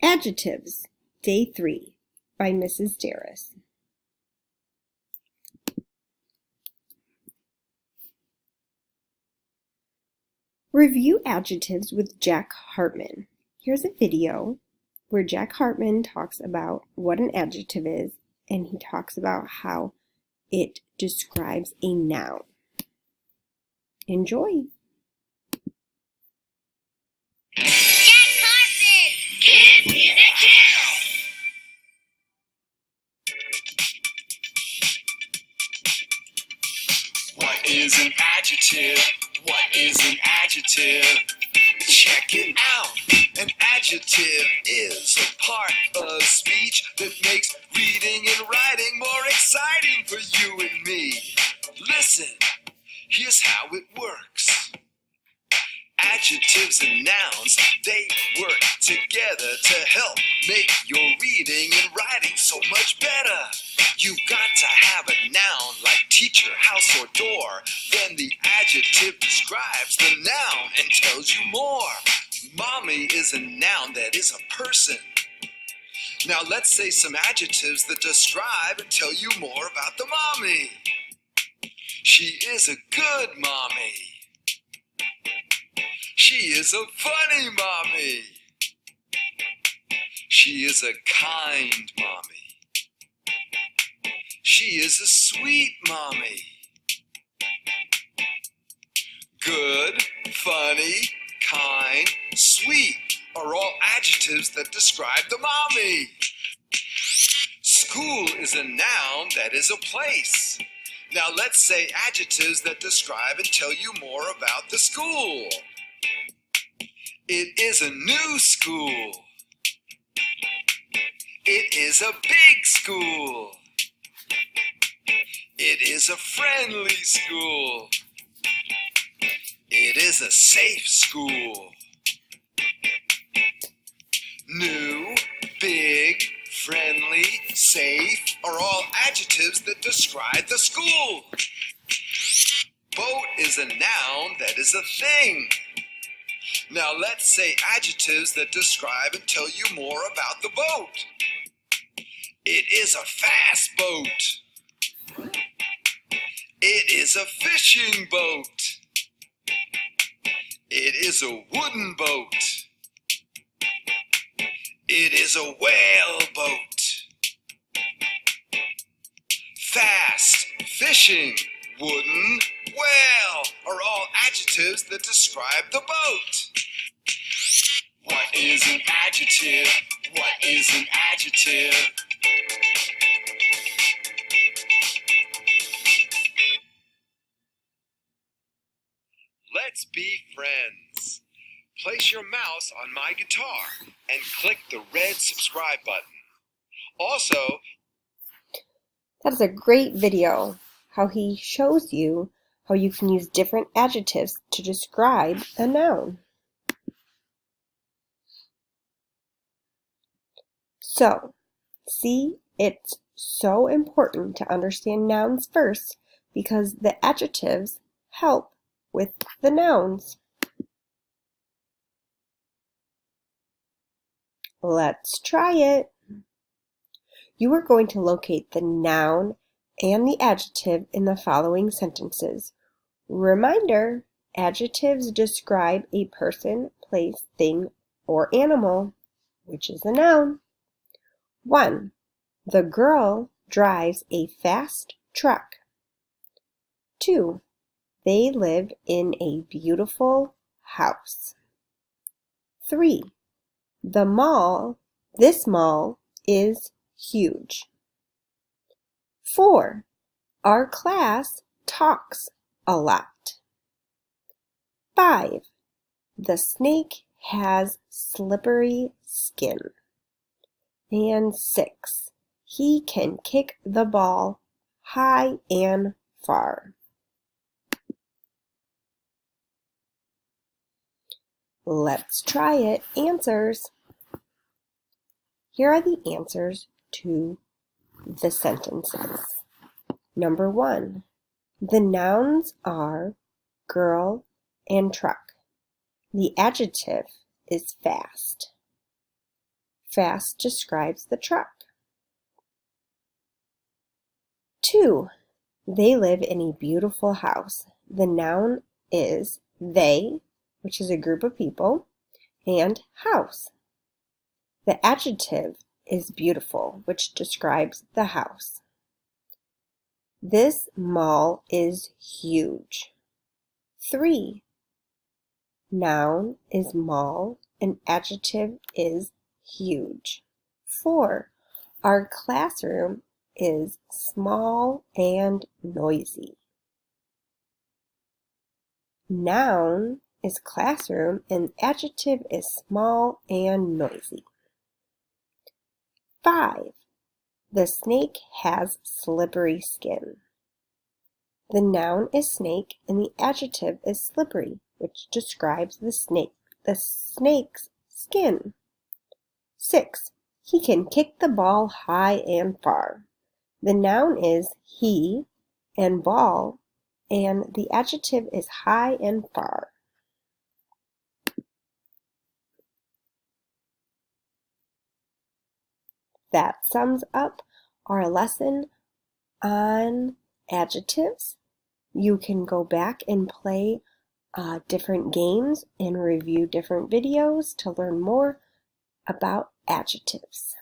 Adjectives, Day 3, by Mrs. Darris. Review adjectives with Jack Hartman. Here's a video where Jack Hartman talks about what an adjective is, and he talks about how it describes a noun. Enjoy! What is an adjective? What is an adjective? Check it out. An adjective is a part of speech that makes reading and writing more exciting for you and me. Listen, here's how it works. Adjectives and nouns, they work together to help make your reading and writing so much better. You've got to have a noun like teacher, house, or door. Then the adjective describes the noun and tells you more. Mommy is a noun that is a person. Now let's say some adjectives that describe and tell you more about the mommy. She is a good mommy. She is a funny mommy. She is a kind mommy. She is a sweet mommy. Good, funny, kind, sweet are all adjectives that describe the mommy. School is a noun that is a place. Now let's say adjectives that describe and tell you more about the school. It is a new school. It is a big school. It is a friendly school. It is a safe school. New, big, friendly, safe are all adjectives that describe the school. Boat is a noun that is a thing. Now let's say adjectives that describe and tell you more about the boat. It is a fast boat. It is a fishing boat. It is a wooden boat. It is a whale boat. Fast, fishing, wooden, whale are all adjectives that describe the boat. What is an adjective? What is an adjective? Let's be friends. Place your mouse on my guitar and click the red subscribe button. Also, That is a great video, how he shows you how you can use different adjectives to describe a noun. So, see, it's so important to understand nouns first because the adjectives help with the nouns. Let's try it. You are going to locate the noun and the adjective in the following sentences. Reminder, adjectives describe a person, place, thing, or animal, which is a noun. 1. The girl drives a fast truck. 2. They live in a beautiful house. 3. This mall is huge. 4. Our class talks a lot. 5. The snake has slippery skin. And 6. He can kick the ball high and far. Let's try it. Answers. Here are the answers to the sentences. Number 1. The nouns are girl and truck. The adjective is fast. Fast describes the truck. 2. They live in a beautiful house. The noun is they, which is a group of people, and house. The adjective is beautiful, which describes the house. This mall is huge. 3. Noun is mall and adjective is huge. 4. Our classroom is small and noisy. Noun is classroom and adjective is small and noisy. 5. The snake has slippery skin. The noun is snake and the adjective is slippery, which describes the snake's skin. 6. He can kick the ball high and far. The noun is he and ball, and the adjective is high and far. That sums up our lesson on adjectives. You can go back and play different games and review different videos to learn more about adjectives.